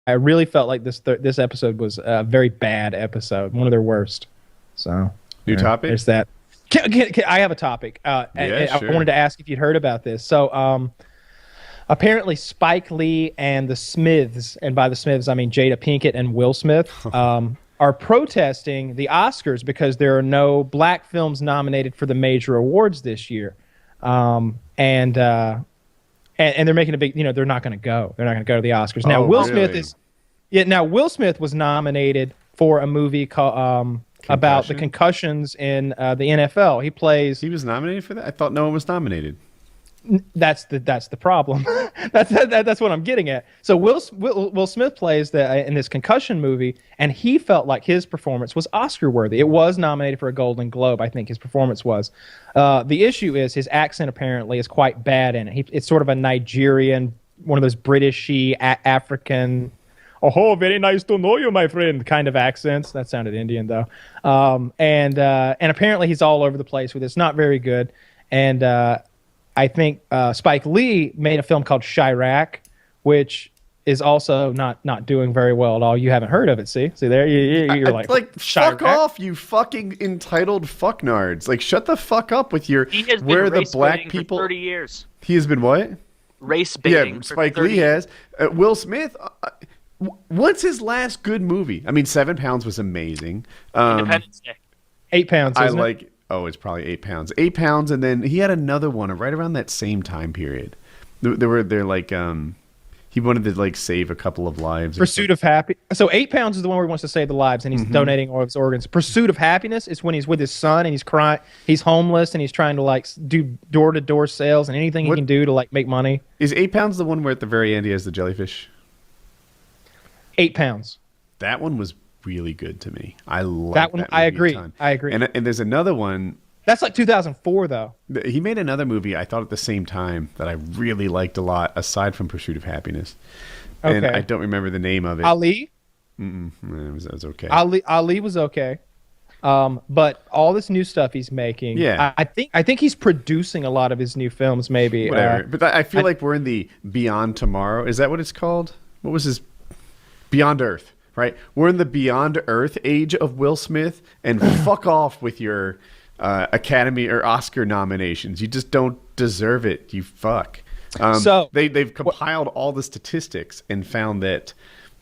I really felt like this episode was a very bad episode, one of their worst. So New topic? there's that. I have a topic. Yeah, I wanted sure. to ask if you'd heard about this. So apparently Spike Lee and the Smiths, and by the Smiths I mean Jada Pinkett and Will Smith, are protesting the Oscars because there are no black films nominated for the major awards this year. And they're making a big, they're not going to go. They're not going to go to the Oscars. Now, Oh, Will really? Smith is, yeah. Now, Will Smith was nominated for a movie called about the Concussion? concussions in the NFL. He plays. He was nominated for that? I thought no one was nominated. That's the problem. That's what I'm getting at. So Will Smith plays in this concussion movie, and he felt like his performance was Oscar worthy. It was nominated for a Golden Globe. I think his performance was. The issue is his accent apparently is quite bad in it. It's sort of a Nigerian, one of those Britishy African. Oh, very nice to know you, my friend. Kind of accents. That sounded Indian though. And apparently he's all over the place with it. It's not very good. And I think Spike Lee made a film called Chirac, which is also not doing very well at all. You haven't heard of it, see there? You're like fuck Chirac? off, you fucking entitled fucknards. Like, shut the fuck up with your He has been where the race black baiting people. for 30 years. He has been what? Race baiting. Yeah, for Spike 30 Lee has. Will Smith. What's his last good movie? I mean, 7 Pounds was amazing. Independence Day. 8 pounds. I Isn't it? like. Oh, it's probably 8 pounds. 8 pounds, and then he had another one right around that same time period. They're like he wanted to like save a couple of lives. Pursuit of Happy. So 8 pounds is the one where he wants to save the lives, and he's donating all of his organs. Pursuit of Happiness is when he's with his son and he's crying. He's homeless and he's trying to like do door to door sales and anything he can do to like make money. Is 8 pounds the one where at the very end he has the jellyfish? 8 pounds. That one was really good to me. I like That one. movie I a agree. ton. I agree. And there's another one. That's like 2004 though. He made another movie I thought at the same time that I really liked a lot, aside from Pursuit of Happiness. And Okay. I don't remember the name of it. Ali. It was okay. Ali was okay. But all this new stuff he's making, Yeah. I think he's producing a lot of his new films. Maybe Whatever. But I feel like we're in the Beyond Tomorrow. Is that what it's called? What was his Beyond Earth? Right. We're in the Beyond Earth age of Will Smith, and fuck off with your Academy or Oscar nominations. You just don't deserve it. You fuck. So they've compiled all the statistics and found that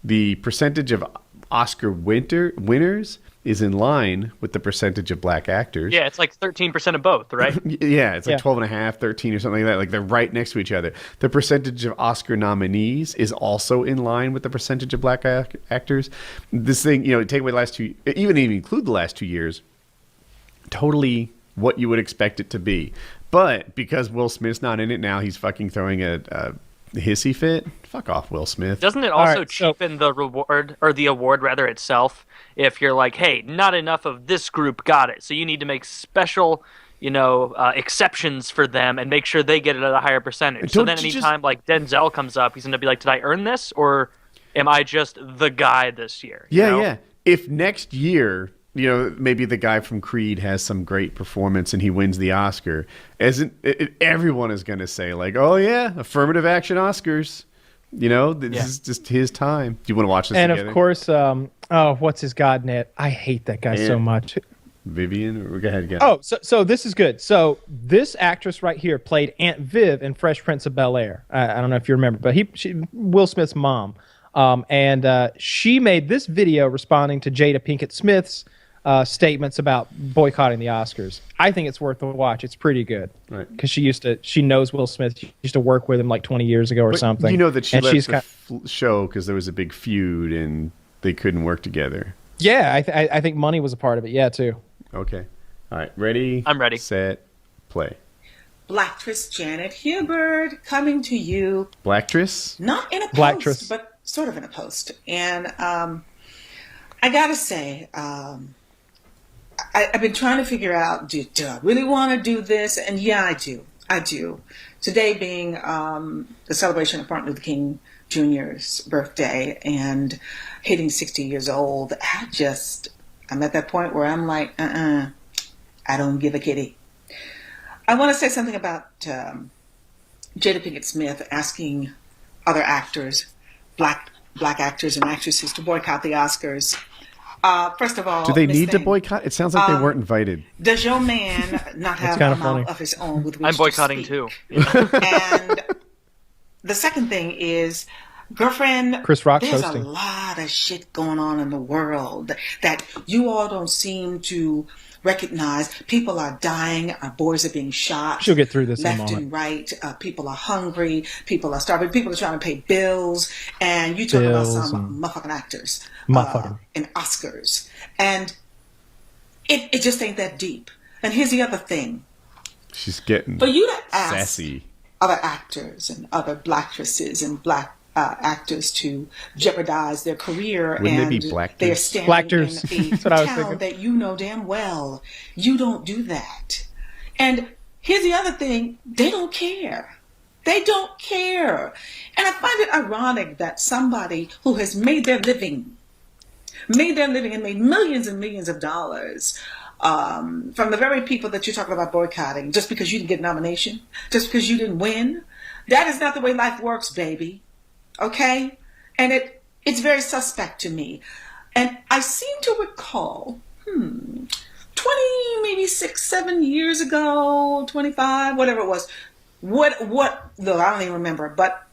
the percentage of Oscar winners is in line with the percentage of black actors. Yeah, it's like 13% of both, right? Yeah, it's like Yeah. 12 and a half, 13 or something like that. Like they're right next to each other. The percentage of Oscar nominees is also in line with the percentage of black actors. This thing, take away the last two, even include the last 2 years, totally what you would expect it to be. But because Will Smith's not in it now, he's fucking throwing a hissy fit. Fuck off, Will Smith. Doesn't it also right, so- cheapen the reward, or the award rather itself, if you're like, hey, not enough of this group got it, so you need to make special, exceptions for them and make sure they get it at a higher percentage. So Don't then you just- anytime like Denzel comes up, he's going to be like, did I earn this, or am I just the guy this year? you Yeah, know? yeah. If next year, maybe the guy from Creed has some great performance and he wins the Oscar, everyone is going to say like, "Oh yeah, affirmative action Oscars." This is just his time. Do you want to watch this and together? of course, what's his godnet? I hate that guy so Yeah. much. Vivian, or go ahead, go. Oh, so this is good. So this actress right here played Aunt Viv in Fresh Prince of Bel-Air. I don't know if you remember, but Will Smith's mom. And she made this video responding to Jada Pinkett Smith's statements about boycotting the Oscars. I think it's worth a watch. It's pretty good. Right. Because she knows Will Smith. She used to work with him like 20 years ago or But something. You know that she and left she's the show because there was a big feud and they couldn't work together. Yeah, I think money was a part of it. Yeah, too. Okay. All right. Ready? I'm ready. Set. Play. Blacktress Janet Hubert coming to you, Blacktress? not in a post, Blacktress. but sort of in a post. And I gotta say, I've been trying to figure out, do I really want to do this? And yeah, I do. I do. Today being the celebration of Martin Luther King Jr.'s birthday and hitting 60 years old, I'm at that point where I'm like, I don't give a kitty. I want to say something about Jada Pinkett Smith asking other actors, black black actors and actresses to boycott the Oscars. First of all, Do they Miss need to Thing, boycott? It sounds like they weren't invited. does your man not have a kinda mouth funny. of his own with which I'm boycotting to too. speak? And the second thing is, girlfriend, Chris Rock's there's hosting. a lot of shit going on in the world that you all don't seem to recognize. People are dying. Our boys are being shot. She'll get through this in a left moment. and right. People are hungry. People are starving. People are trying to pay bills. And you talk about Bills some motherfucking actors Motherfucking. and Oscars. And it just ain't that deep. And here's the other thing. She's getting For you to ask sassy. other actors and other black actresses and black actors to jeopardize their career Wouldn't they and be blackers? they're standing Blackters. in a That's what I was town thinking. that you know damn well. You don't do that. And here's the other thing. They don't care. They don't care. And I find it ironic that somebody who has made their living and made millions and millions of dollars from the very people that you're talking about boycotting just because you didn't get a nomination, just because you didn't win. That is not the way life works, baby. Okay? And it's very suspect to me. And I seem to recall, 20, maybe 6, 7 years ago, 25, whatever it was. Look, I don't even remember, but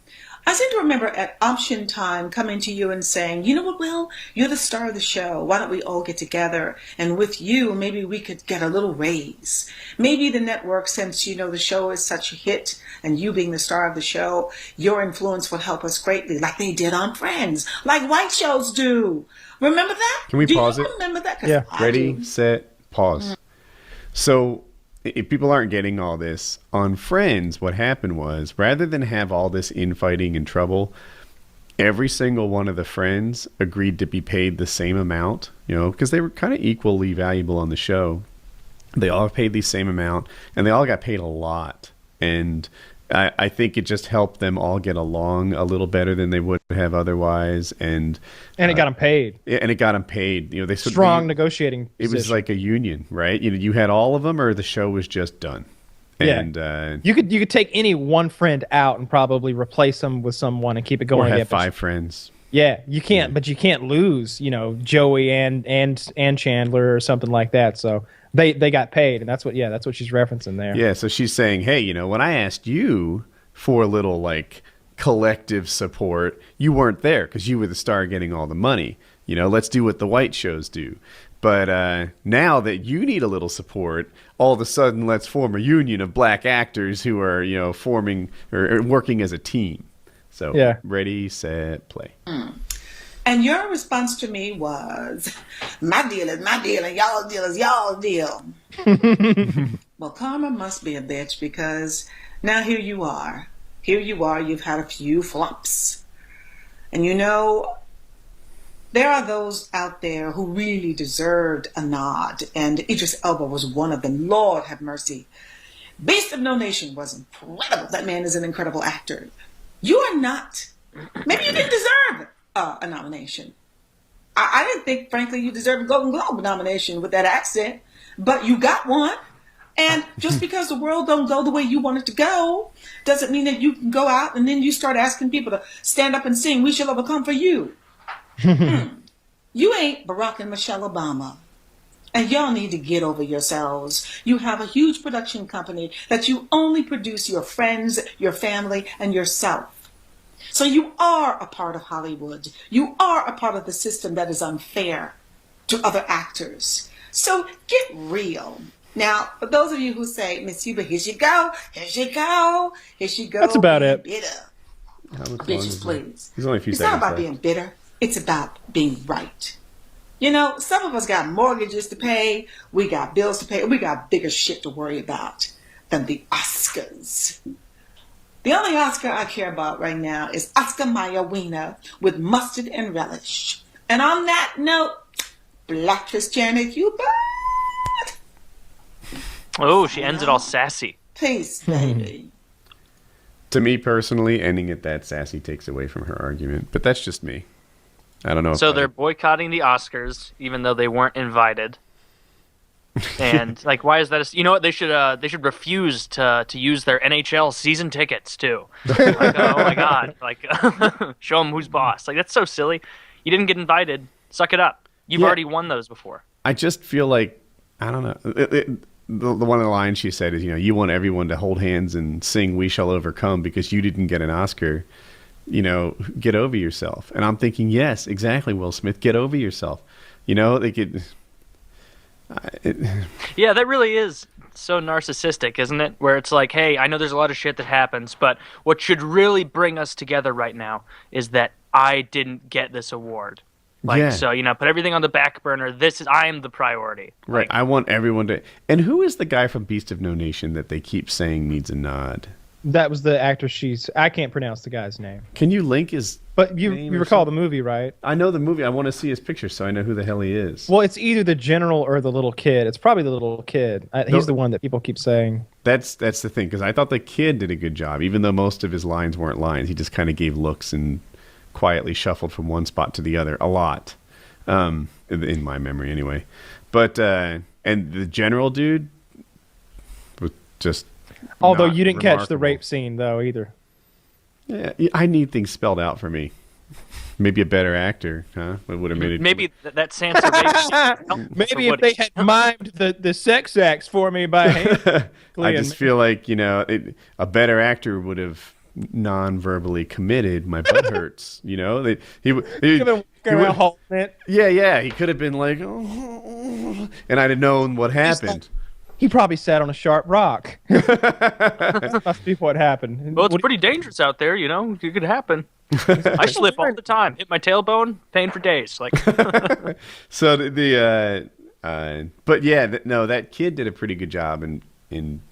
I seem to remember at option time coming to you and saying, you know what, Will, you're the star of the show. Why don't we all get together? And with you, maybe we could get a little raise. Maybe the network, since you know the show is such a hit, and you being the star of the show, your influence would help us greatly, like they did on Friends, like white shows do. Remember that? Can we pause Do it? you remember that? 'Cause Yeah. I Ready, do. set, pause. So, if people aren't getting all this, on Friends, what happened was, rather than have all this infighting and trouble, every single one of the friends agreed to be paid the same amount, because they were kind of equally valuable on the show. They all paid the same amount, and they all got paid a lot. And I think it just helped them all get along a little better than they would have otherwise. And And it got him paid. and it got them paid. They Strong negotiating It was position. like a union, right? You had all of them, or the show was just done. Yeah. And You could take any one friend out and probably replace them with someone and keep it or going. have again. But 5 friends. Yeah, you can't, but you can't lose, Joey and Chandler or something like that. So they got paid, and that's what she's referencing there. Yeah, so she's saying, hey, when I asked you for a little like collective support, you weren't there because you were the star getting all the money. Let's do what the white shows do. But now that you need a little support, all of a sudden let's form a union of black actors who are, forming or working as a team. So Yeah. ready, set, play. And your response to me was, my deal is my deal and y'all deal is y'all deal. Well, karma must be a bitch, because now here you are. You've had a few flops. And there are those out there who really deserved a nod. And Idris Elba was one of them. Lord have mercy. Beast of No Nation was incredible. That man is an incredible actor. You are not. Maybe you didn't deserve a nomination. I didn't think, frankly, you deserved a Golden Globe nomination with that accent, but you got one. And just because the world don't go the way you want it to go, doesn't mean that you can go out and then you start asking people to stand up and sing "We Shall Overcome" for you. You ain't Barack and Michelle Obama. And y'all need to get over yourselves. You have a huge production company that you only produce your friends, your family, and yourself. So you are a part of Hollywood. You are a part of the system that is unfair to other actors. So get real. Now, for those of you who say, Miss Huber, here she go, here she go, here she go. That's about it. Bitter. How much longer Bitches, is it? please. There's only a few It's not seconds about left. being bitter. It's about being right. Some of us got mortgages to pay. We got bills to pay. We got bigger shit to worry about than the Oscars. The only Oscar I care about right now is Oscar Mayer Wiener with mustard and relish. And on that note, Black Janet Hubert, Oh, she ends it all sassy. peace, baby. To me personally, ending it that sassy takes away from her argument, but that's just me. I don't know. So they're boycotting the Oscars, even though they weren't invited. And like, why is that? You know what? They should refuse to use their NHL season tickets too. Like, oh my god! Like, show them who's boss. Like, that's so silly. You didn't get invited. Suck it up. You've already won those before. I just feel like, I don't know. The one of the lines she said is, you want everyone to hold hands and sing "We Shall Overcome" because you didn't get an Oscar. Get over yourself. And I'm thinking, yes, exactly, Will Smith, get over yourself. They could. Yeah, that really is so narcissistic, isn't it? Where it's like, hey, I know there's a lot of shit that happens, but what should really bring us together right now is that I didn't get this award. Like, so, put everything on the back burner. I am the priority. Right. Like, I want everyone to. And who is the guy from Beast of No Nation that they keep saying needs a nod? That was the actor. I can't pronounce the guy's name. Can you link his? But you recall the movie, right? I know the movie. I want to see his picture so I know who the hell he is. Well, it's either the general or the little kid. It's probably the little kid. He's the one that people keep saying. That's the thing, because I thought the kid did a good job, even though most of his lines weren't lines. He just kind of gave looks and quietly shuffled from one spot to the other a lot, in my memory anyway. But and the general dude was just. Although you didn't catch the rape scene, though, either. Yeah, I need things spelled out for me. Maybe a better actor, huh? It would have made it. Maybe that Sansa rape. Maybe if they had mimed the sex acts for me by hand. I just feel like, a better actor would have non-verbally committed "my butt hurts." He could have been holding it. Yeah. He could have been like, oh, and I'd have known what happened. He probably sat on a sharp rock. That must be what happened. Well, it's pretty dangerous out there, It could happen. I slip all the time. Hit my tailbone, pain for days. Like. So but yeah, no, that kid did a pretty good job in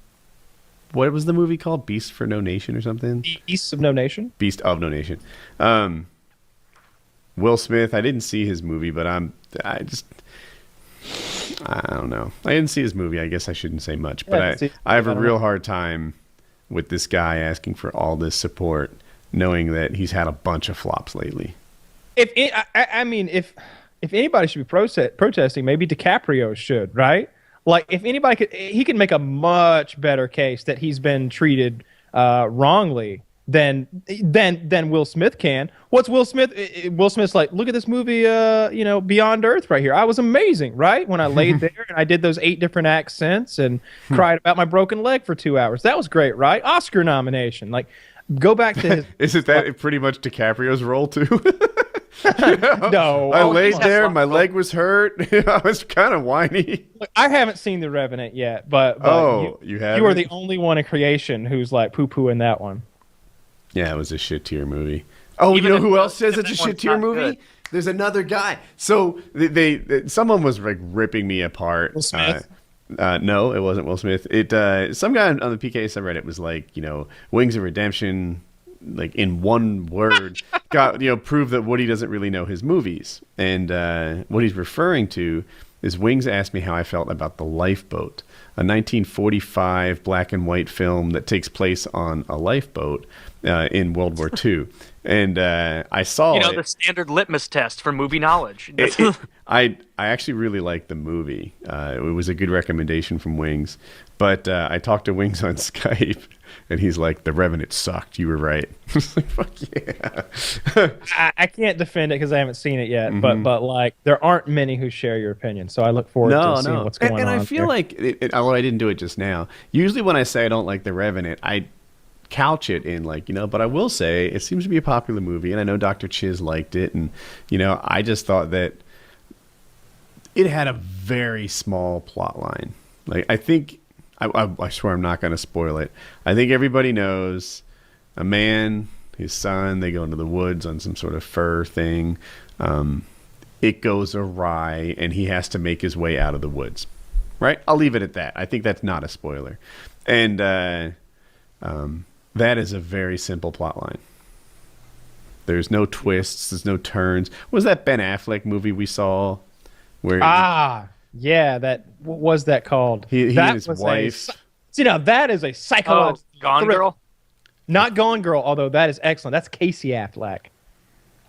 what was the movie called? Beast for No Nation or something? Beast of No Nation. Beast of No Nation. Will Smith. I didn't see his movie, but I don't know. I didn't see his movie. I guess I shouldn't say much, but I have a real hard time with this guy asking for all this support, knowing that he's had a bunch of flops lately. If anybody should be protesting, maybe DiCaprio should, right? Like, if anybody he could make a much better case that he's been treated wrongly than Will Smith can. What's Will Smith? Will Smith's like, look at this movie, Beyond Earth right here. I was amazing, right? When I laid there and I did those 8 different accents and cried about my broken leg for 2 hours. That was great, right? Oscar nomination. Like, go back to his. Isn't that pretty much DiCaprio's role too? No, I laid there. My leg was hurt. I was kind of whiny. Look, I haven't seen The Revenant yet, but you have. You are the only one in creation who's like poo-pooing that one. Yeah, it was a shit tier movie. Oh, you know who else says it's a shit tier movie? Good. There's another guy. So someone was like ripping me apart. Will Smith? No, it wasn't Will Smith. Some guy on the PKA subreddit was like, Wings of Redemption, like in one word, prove that Woody doesn't really know his movies. And what he's referring to is Wings asked me how I felt about The Lifeboat, a 1945 black and white film that takes place on a lifeboat in World War II. And I saw the standard litmus test for movie knowledge. I actually really liked the movie. It was a good recommendation from Wings. But I talked to Wings on Skype, and he's like, "The Revenant sucked. You were right." I was like, "Fuck yeah!" I can't defend it because I haven't seen it yet. Mm-hmm. But like, there aren't many who share your opinion, so I look forward to seeing what's going on. And I feel like, although I didn't do it just now, usually when I say I don't like The Revenant, I couch it in like, but I will say it seems to be a popular movie, and I know Dr. Chiz liked it, and I just thought that it had a very small plot line. Like, I think. I swear I'm not going to spoil it. I think everybody knows a man, his son, they go into the woods on some sort of fur thing. It goes awry, and he has to make his way out of the woods. Right? I'll leave it at that. I think that's not a spoiler. And that is a very simple plot line. There's no twists. There's no turns. What was that Ben Affleck movie we saw? Where yeah, what was that called? He and his wife. That is a psychological. Gone Girl? Not Gone Girl, although that is excellent. That's Casey Affleck.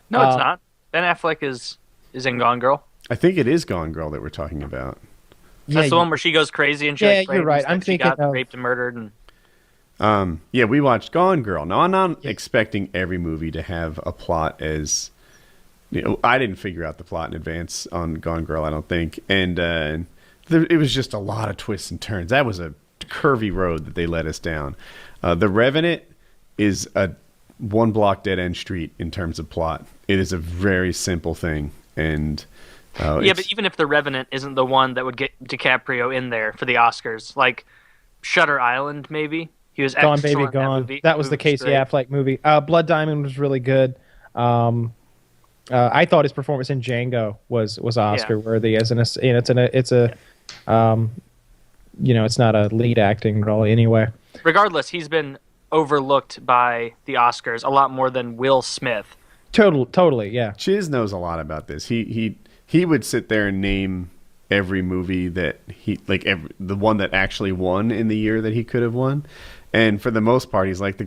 No, it's not. Ben Affleck is in Gone Girl. I think it is Gone Girl that we're talking about. That's the one where she goes crazy and she Yeah, like, you're right. claims I'm that she thinking got of- raped and murdered. And Yeah, we watched Gone Girl. Now, I'm not expecting every movie to have a plot as... I didn't figure out the plot in advance on Gone Girl, I don't think. And it was just a lot of twists and turns. That was a curvy road that they led us down. The Revenant is a one-block dead-end street in terms of plot. It is a very simple thing. And yeah, but even if The Revenant isn't the one that would get DiCaprio in there for the Oscars, like Shutter Island, maybe. He was Gone excellent Baby in Gone. movie. That was the Casey Affleck movie. Blood Diamond was really good. I thought his performance in Django was Oscar worthy. It's not a lead acting role anyway. Regardless, he's been overlooked by the Oscars a lot more than Will Smith. Totally, yeah. Chiz knows a lot about this. He would sit there and name every movie that the one that actually won in the year that he could have won. And for the most part, he's like, the